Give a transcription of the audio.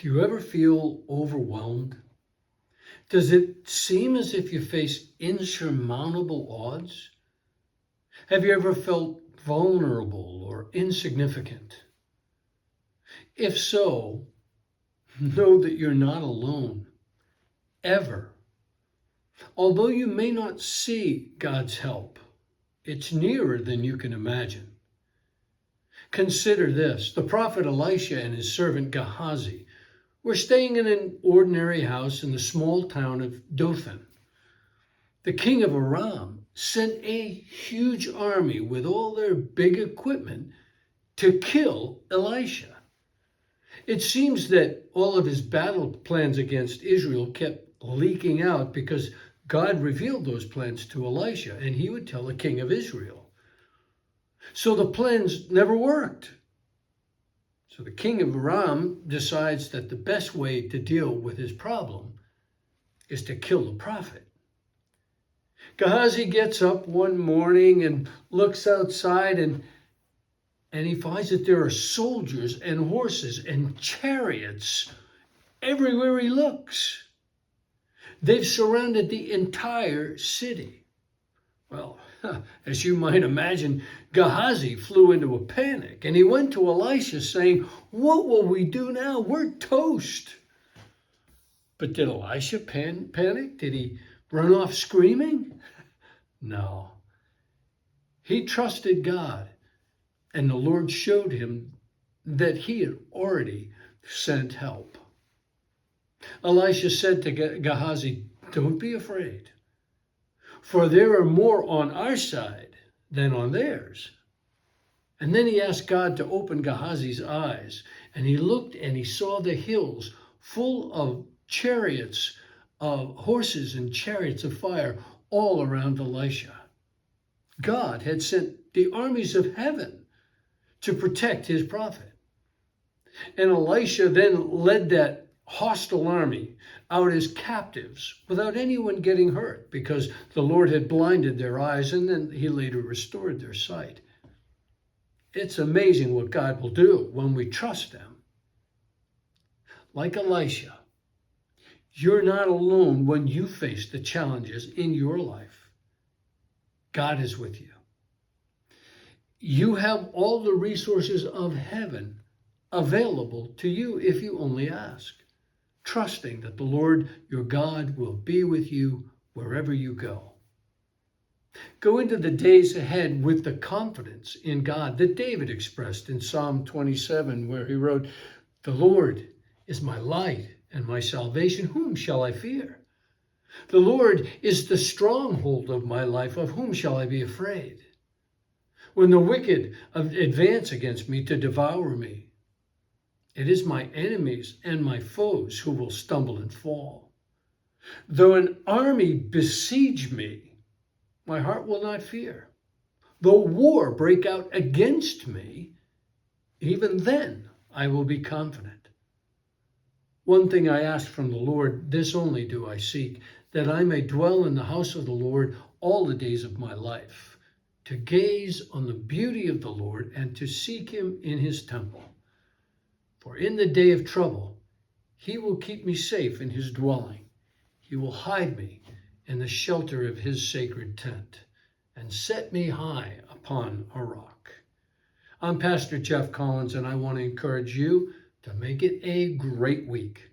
Do you ever feel overwhelmed? Does it seem as if you face insurmountable odds? Have you ever felt vulnerable or insignificant? If so, know that you're not alone, ever. Although you may not see God's help, it's nearer than you can imagine. Consider this. The prophet Elisha and his servant Gehazi were staying in an ordinary house in the small town of Dothan. The king of Aram sent a huge army with all their big equipment to kill Elisha. It seems that all of his battle plans against Israel kept leaking out because God revealed those plans to Elisha, and he would tell the king of Israel. So the plans never worked. So the king of Aram decides that the best way to deal with his problem is to kill the prophet. Gehazi gets up one morning and looks outside, and he finds that there are soldiers and horses and chariots everywhere he looks. They've surrounded the entire city. Well, as you might imagine, Gehazi flew into a panic, and he went to Elisha saying, "What will we do now? We're toast." But did Elisha panic? Did he run off screaming? No. He trusted God, and the Lord showed him that he had already sent help. Elisha said to Gehazi, "Don't be afraid, for there are more on our side than on theirs." And then he asked God to open Gehazi's eyes, and he looked and he saw the hills full of chariots, of horses and chariots of fire all around Elisha. God had sent the armies of heaven to protect his prophet. And Elisha then led that hostile army out as captives without anyone getting hurt, because the Lord had blinded their eyes, and then he later restored their sight. It's amazing what God will do when we trust him. Like Elisha, you're not alone when you face the challenges in your life. God is with you. You have all the resources of heaven available to you if you only ask, trusting that the Lord your God will be with you wherever you go. Go into the days ahead with the confidence in God that David expressed in Psalm 27, where he wrote, "The Lord is my light and my salvation. Whom shall I fear? The Lord is the stronghold of my life. Of whom shall I be afraid? When the wicked advance against me to devour me, it is my enemies and my foes who will stumble and fall. Though an army besiege me, my heart will not fear. Though war break out against me, even then I will be confident. One thing I ask from the Lord, this only do I seek, that I may dwell in the house of the Lord all the days of my life, to gaze on the beauty of the Lord and to seek him in his temple. For in the day of trouble, he will keep me safe in his dwelling. He will hide me in the shelter of his sacred tent and set me high upon a rock." I'm Pastor Jeff Collins, and I want to encourage you to make it a great week.